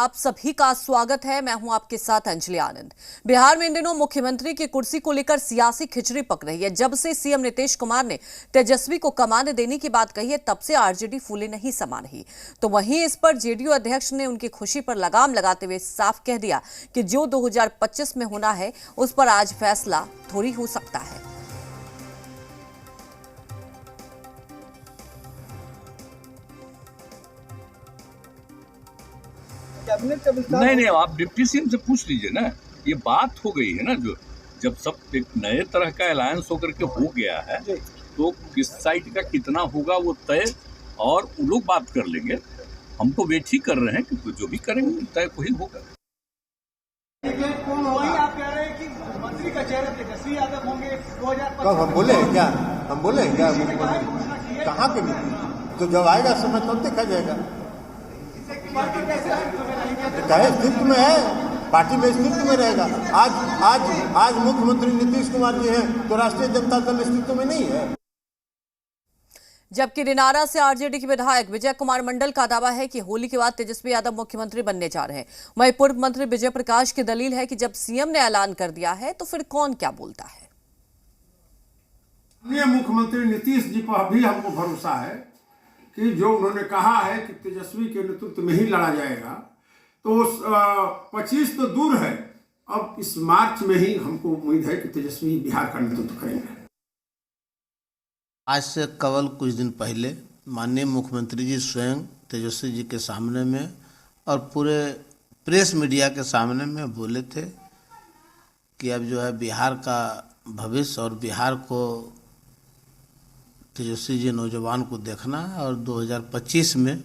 आप सभी का स्वागत है। मैं हूं आपके साथ अंजलि आनंद। बिहार में इन दिनों मुख्यमंत्री की कुर्सी को लेकर सियासी खिचड़ी पक रही है। जब से सीएम नीतीश कुमार ने तेजस्वी को कमान देने की बात कही है, तब से आरजेडी फूले नहीं समा रही। तो वहीं इस पर जेडीयू अध्यक्ष ने उनकी खुशी पर लगाम लगाते हुए साफ कह दिया कि जो 2025 में होना है उस पर आज फैसला थोड़ी हो सकता है। नहीं, आप डिप्टी सीएम से पूछ लीजिए ना। ये बात हो गई है ना, जो जब सब एक नए तरह का अलायंस होकर के हो गया है तो किस साइड का कितना होगा वो तय, और वो लोग बात कर लेंगे। हम तो वेट ही कर रहे हैं कि जो भी करेंगे तय वही होगा। आप कह रहे हैं कि मंत्री का चेहरा तेजस्वी यादव होंगे 2025। कब हम बोले हैं क्या? हम बोले हैं क्या? कहाँ पे? तो जब आएगा समय तब देखा जाएगा। कहे स्थिति में है, पार्टी में स्थिति में रहेगा। आज मुख्यमंत्री नीतीश कुमार जी हैं तो राष्ट्रीय जनता दल स्थिति में नहीं है। जबकि दिनारा से आरजेडी के विधायक विजय कुमार मंडल का दावा है कि होली के बाद तेजस्वी यादव मुख्यमंत्री बनने जा रहे हैं। वहीं पूर्व मंत्री विजय प्रकाश की दलील है कि जब सीएम ने ऐलान कर दिया है तो फिर कौन क्या बोलता है। मुख्यमंत्री नीतीश जी पर भी हमको भरोसा है कि जो उन्होंने कहा है कि तेजस्वी के नेतृत्व में ही लड़ा जाएगा, तो 25 तो दूर है, अब इस मार्च में ही हमको उम्मीद है कि तेजस्वी बिहार का नेतृत्व करेंगे। आज से केवल कुछ दिन पहले माननीय मुख्यमंत्री जी स्वयं तेजस्वी जी के सामने में और पूरे प्रेस मीडिया के सामने में बोले थे कि अब जो है बिहार का भविष्य और बिहार को तेजस्वी जी नौजवान को देखना है और 2025 में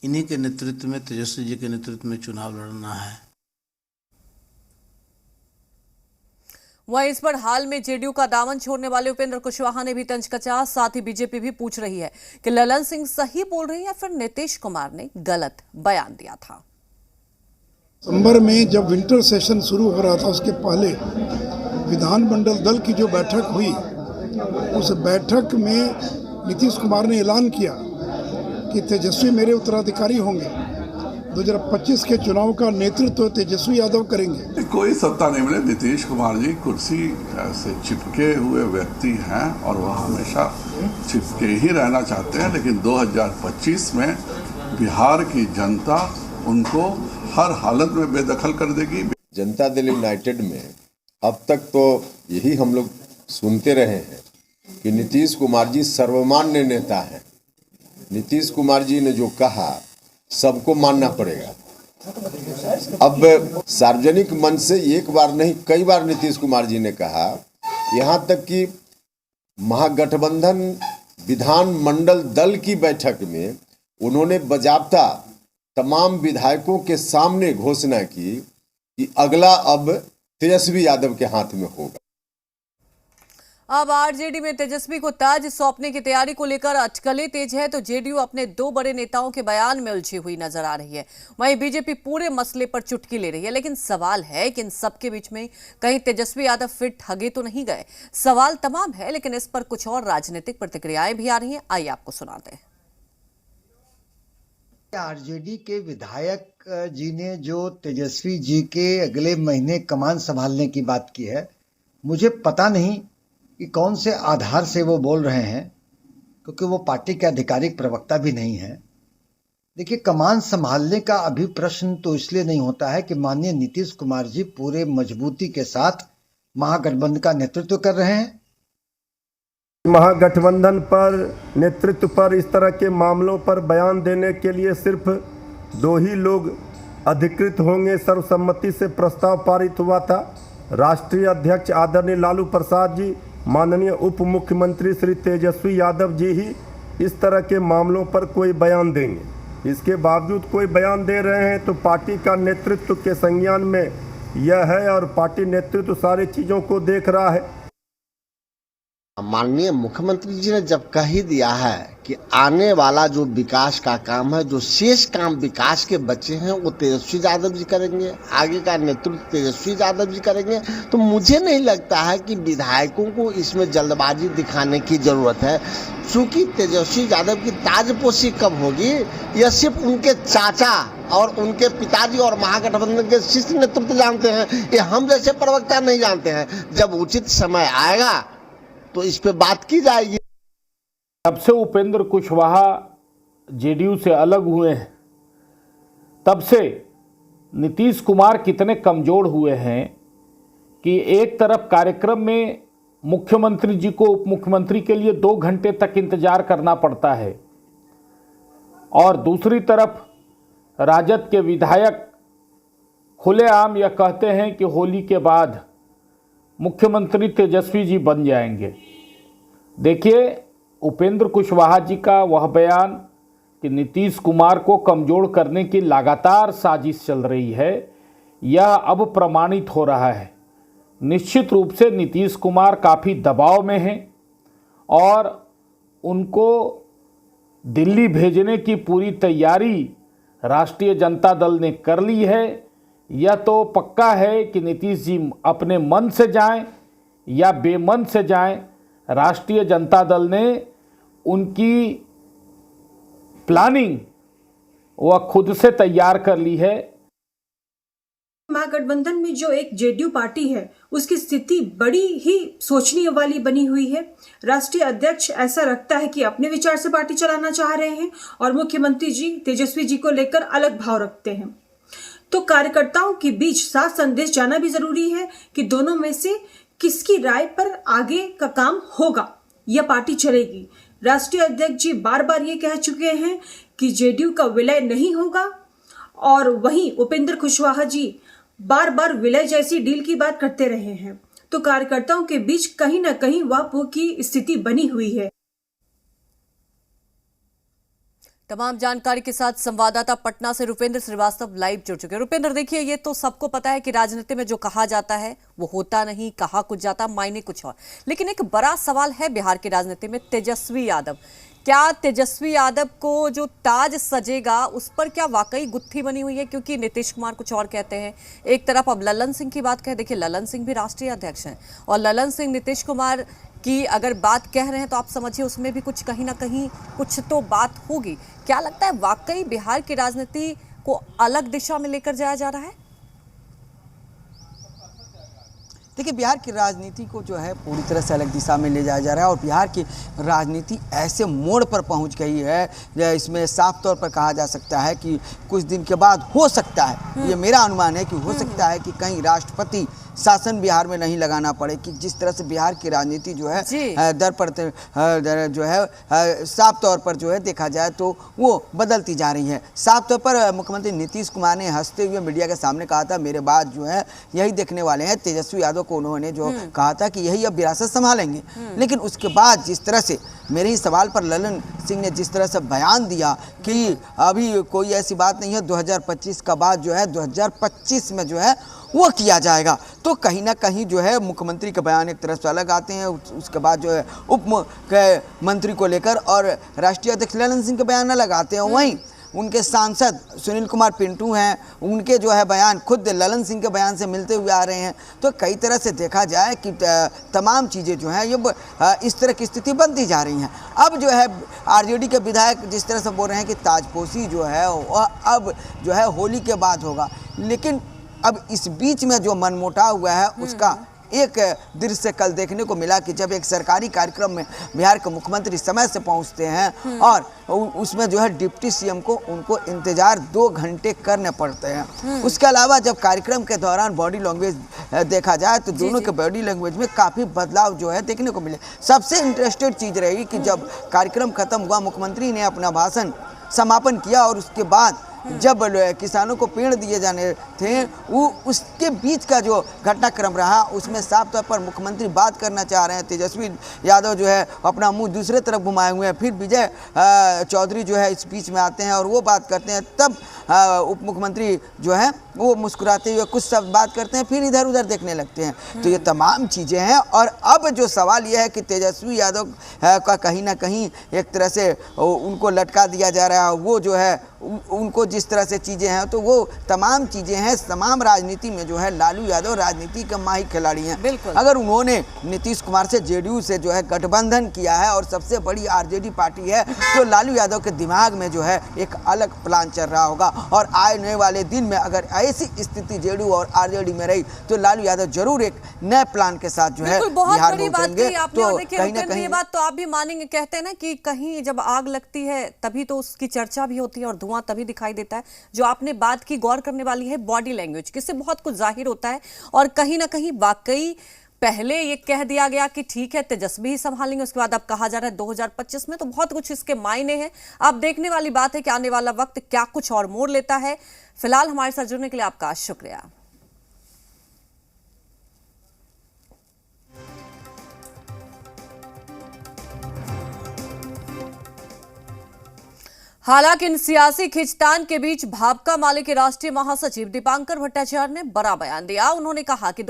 इन्हीं के नेतृत्व में, तेजस्वी जी के नेतृत्व में चुनाव लड़ना है। वहीं इस पर हाल में जेडीयू का दामन छोड़ने वाले उपेंद्र कुशवाहा ने भी तंज कसा। साथ ही बीजेपी भी पूछ रही है कि ललन सिंह सही बोल रही है या फिर नीतीश कुमार ने गलत बयान दिया था। दिसंबर में जब विंटर सेशन शुरू हो रहा था, उसके पहले विधानमंडल दल की जो बैठक हुई, उस बैठक में नीतीश कुमार ने ऐलान किया कि तेजस्वी मेरे उत्तराधिकारी होंगे, 2025 के चुनाव का नेतृत्व तेजस्वी यादव करेंगे। कोई सत्ता नहीं मिले, नीतीश कुमार जी कुर्सी से चिपके हुए व्यक्ति हैं और वह हमेशा चिपके ही रहना चाहते हैं। लेकिन 2025 में बिहार की जनता उनको हर हालत में बेदखल कर देगी। जनता दल यूनाइटेड में अब तक तो यही हम लोग सुनते रहे हैं कि नीतीश कुमार जी सर्वमान्य नेता हैं। नीतीश कुमार जी ने जो कहा सबको मानना पड़ेगा। अब सार्वजनिक मंच से एक बार नहीं कई बार नीतीश कुमार जी ने कहा, यहाँ तक कि महागठबंधन विधानमंडल दल की बैठक में उन्होंने बाकायदा तमाम विधायकों के सामने घोषणा की कि अगला अब तेजस्वी यादव के हाथ में होगा। अब आरजेडी में तेजस्वी को ताज सौंपने की तैयारी को लेकर अटकलें तेज है, तो जेडीयू अपने दो बड़े नेताओं के बयान में उलझी हुई नजर आ रही है। वहीं बीजेपी पूरे मसले पर चुटकी ले रही है। लेकिन सवाल है कि इन सबके बीच में कहीं तेजस्वी यादव फिर ठगे तो नहीं गए। सवाल तमाम है, लेकिन इस पर कुछ और राजनीतिक प्रतिक्रियाएं भी आ रही हैं। आइए आपको सुनाते हैं। आरजेडी के विधायक जी ने जो तेजस्वी जी के अगले महीने कमान संभालने की बात की है, मुझे पता नहीं कि कौन से आधार से वो बोल रहे हैं, क्योंकि वो पार्टी के आधिकारिक प्रवक्ता भी नहीं है। देखिए, कमान संभालने का अभी प्रश्न तो इसलिए नहीं होता है कि माननीय नीतीश कुमार जी पूरे मजबूती के साथ महागठबंधन का नेतृत्व कर रहे हैं। महागठबंधन पर, नेतृत्व पर, इस तरह के मामलों पर बयान देने के लिए सिर्फ दो ही लोग अधिकृत होंगे। सर्वसम्मति से प्रस्ताव पारित हुआ था। राष्ट्रीय अध्यक्ष आदरणीय लालू प्रसाद जी, माननीय उप मुख्यमंत्री श्री तेजस्वी यादव जी ही इस तरह के मामलों पर कोई बयान देंगे। इसके बावजूद कोई बयान दे रहे हैं तो पार्टी का नेतृत्व के संज्ञान में यह है और पार्टी नेतृत्व सारी चीज़ों को देख रहा है। माननीय मुख्यमंत्री जी ने जब कह ही दिया है कि आने वाला जो विकास का काम है, जो शेष काम विकास के बचे हैं वो तेजस्वी यादव जी करेंगे, आगे का नेतृत्व तेजस्वी यादव जी करेंगे, तो मुझे नहीं लगता है कि विधायकों को इसमें जल्दबाजी दिखाने की जरूरत है। चूंकि तेजस्वी यादव की ताजपोशी कब होगी यह सिर्फ उनके चाचा और उनके पिताजी और महागठबंधन के शीर्ष नेतृत्व जानते हैं, ये हम जैसे प्रवक्ता नहीं जानते हैं। जब उचित समय आएगा तो इस पे बात की जाएगी। जब से उपेंद्र कुशवाहा जेडीयू से अलग हुए हैं तब से नीतीश कुमार कितने कमजोर हुए हैं कि एक तरफ कार्यक्रम में मुख्यमंत्री जी को उप मुख्यमंत्री के लिए 2 घंटे तक इंतजार करना पड़ता है और दूसरी तरफ राजद के विधायक खुलेआम यह कहते हैं कि होली के बाद मुख्यमंत्री तेजस्वी जी बन जाएंगे। देखिए, उपेंद्र कुशवाहा जी का वह बयान कि नीतीश कुमार को कमजोर करने की लगातार साजिश चल रही है, यह अब प्रमाणित हो रहा है। निश्चित रूप से नीतीश कुमार काफ़ी दबाव में हैं और उनको दिल्ली भेजने की पूरी तैयारी राष्ट्रीय जनता दल ने कर ली है। यह तो पक्का है कि नीतीश जी अपने मन से जाएं या बेमन से जाएं, राष्ट्रीय जनता दल ने उनकी प्लानिंग वह खुद से तैयार कर ली है। महागठबंधन में जो एक जेडीयू पार्टी है उसकी स्थिति बड़ी ही सोचने वाली बनी हुई है। राष्ट्रीय अध्यक्ष ऐसा रखता है कि अपने विचार से पार्टी चलाना चाह रहे हैं और मुख्यमंत्री जी तेजस्वी जी को लेकर अलग भाव रखते हैं। तो कार्यकर्ताओं के बीच साफ संदेश जाना भी जरूरी है कि दोनों में से किसकी राय पर आगे का काम होगा, यह पार्टी चलेगी। राष्ट्रीय अध्यक्ष जी बार बार ये कह चुके हैं कि जेडीयू का विलय नहीं होगा और वहीं उपेंद्र कुशवाहा जी बार बार विलय जैसी डील की बात करते रहे हैं। तो कार्यकर्ताओं के बीच कहीं ना कहीं वाकई की स्थिति बनी हुई है। तमाम जानकारी के साथ संवाददाता पटना से रुपेंद्र श्रीवास्तव लाइव जुड़ चुके हैं। रुपेंद्र, देखिए, ये तो सबको पता है कि राजनीति में जो कहा जाता है वो होता नहीं, कहा कुछ जाता, मायने कुछ और। लेकिन एक बड़ा सवाल है बिहार की राजनीति में, तेजस्वी यादव। क्या तेजस्वी यादव को जो ताज सजेगा उस पर क्या वाकई गुत्थी बनी हुई है? क्योंकि नीतीश कुमार कुछ और कहते हैं, एक तरफ अब ललन सिंह की बात कहें। देखिए, ललन सिंह भी राष्ट्रीय अध्यक्ष हैं और ललन सिंह नीतीश कुमार की अगर बात कह रहे हैं तो आप समझिए उसमें भी कुछ कहीं ना कहीं कुछ तो बात होगी। क्या लगता है वाकई बिहार की राजनीति को अलग दिशा में लेकर जाया जा रहा है? देखिए, बिहार की राजनीति को जो है पूरी तरह से अलग दिशा में ले जाया जा रहा है और बिहार की राजनीति ऐसे मोड़ पर पहुंच गई है, इसमें साफ तौर पर कहा जा सकता है कि कुछ दिन के बाद हो सकता है, ये मेरा अनुमान है कि हो सकता है कि कहीं राष्ट्रपति शासन बिहार में नहीं लगाना पड़े। कि जिस तरह से बिहार की राजनीति जो है दर पर जो है साफ तौर पर जो है देखा जाए तो वो बदलती जा रही है। साफ तौर पर मुख्यमंत्री नीतीश कुमार ने हंसते हुए मीडिया के सामने कहा था, मेरे बाद जो है यही देखने वाले हैं। तेजस्वी यादव को उन्होंने जो कहा था कि यही अब विरासत संभालेंगे। लेकिन उसके बाद जिस तरह से मेरे ही सवाल पर ललन सिंह ने जिस तरह से बयान दिया कि अभी कोई ऐसी बात नहीं है, 2025 का बाद जो है 2025 में जो है वो किया जाएगा, तो कहीं ना कहीं जो है मुख्यमंत्री के बयान एक तरफ से अलग आते हैं। उसके बाद जो है उप मंत्री को लेकर और राष्ट्रीय अध्यक्ष ललन सिंह के बयान अलग आते हैं। वहीं उनके सांसद सुनील कुमार पिंटू हैं, उनके जो है बयान खुद ललन सिंह के बयान से मिलते हुए आ रहे हैं। तो कई तरह से देखा जाए कि तमाम चीज़ें जो हैं ये इस तरह की स्थिति बनती जा रही हैं। अब जो है आरजेडी के विधायक जिस तरह से बोल रहे हैं कि ताजपोशी जो है वह अब जो है होली के बाद होगा, लेकिन अब इस बीच में जो मनमुटाव हुआ है उसका एक दृश्य कल देखने को मिला कि जब एक सरकारी कार्यक्रम में बिहार के मुख्यमंत्री समय से पहुंचते हैं और उसमें जो है डिप्टी सीएम को उनको इंतजार 2 घंटे करने पड़ते हैं। उसके अलावा जब कार्यक्रम के दौरान बॉडी लैंग्वेज देखा जाए तो दोनों के बॉडी लैंग्वेज में काफ़ी बदलाव जो है देखने को मिले। सबसे इंटरेस्टेड चीज़ रही कि जब कार्यक्रम खत्म हुआ, मुख्यमंत्री ने अपना भाषण समापन किया और उसके बाद जब किसानों को पेड़ दिए जाने थे वो उसके बीच का जो घटनाक्रम रहा उसमें साफ तौर पर मुख्यमंत्री बात करना चाह रहे हैं। तेजस्वी यादव जो है अपना मुंह दूसरे तरफ घुमाए हुए हैं, फिर विजय चौधरी जो है इस बीच में आते हैं और वो बात करते हैं। तब उप मुख्यमंत्री जो है वो मुस्कुराते हुए कुछ शब्द बात करते हैं, फिर इधर उधर देखने लगते हैं। तो ये तमाम चीज़ें हैं। और अब जो सवाल ये है कि तेजस्वी यादव का कहीं ना कहीं एक तरह से उनको लटका दिया जा रहा है। वो जो है उनको जिस तरह से चीज़ें हैं, तो वो तमाम चीज़ें हैं। तमाम राजनीति में जो है लालू यादव राजनीति का माहिर खिलाड़ी हैं। अगर उन्होंने नीतीश कुमार से जेडीयू से जो है गठबंधन किया है और सबसे बड़ी आरजेडी पार्टी है, तो लालू यादव के दिमाग में जो है एक अलग प्लान चल रहा होगा। और आने वाले दिन में अगर ऐसी स्थिति जेडीयू और आरजेडी में रही, तो लालू यादव जरूर एक नए प्लान के साथ जो है बिहार में उतरेंगे। तो कहीं ना कहीं ये बात तो आप भी मानेंगे, कहते हैं ना कि कहीं जब आग लगती है तभी तो उसकी चर्चा भी होती है और धुआं तभी दिखाई देता है। जो आपने बात की गौर करने वाली है बॉडी लैंग्वेज, किससे बहुत कुछ जाहिर होता है। और कहीं ना कहीं वाकई पहले ये कह दिया गया कि ठीक है तेजस्वी ही संभालेंगे, उसके बाद अब कहा जा रहा है 2025 में, तो बहुत कुछ इसके मायने हैं। अब देखने वाली बात है कि आने वाला वक्त क्या कुछ और मोड़ लेता है। फिलहाल हमारे साथ जुड़ने के लिए आपका शुक्रिया। हालांकि इन सियासी खींचतान के बीच भाकपा माले के राष्ट्रीय महासचिव दीपांकर भट्टाचार्य ने बड़ा बयान दिया। उन्होंने कहा कि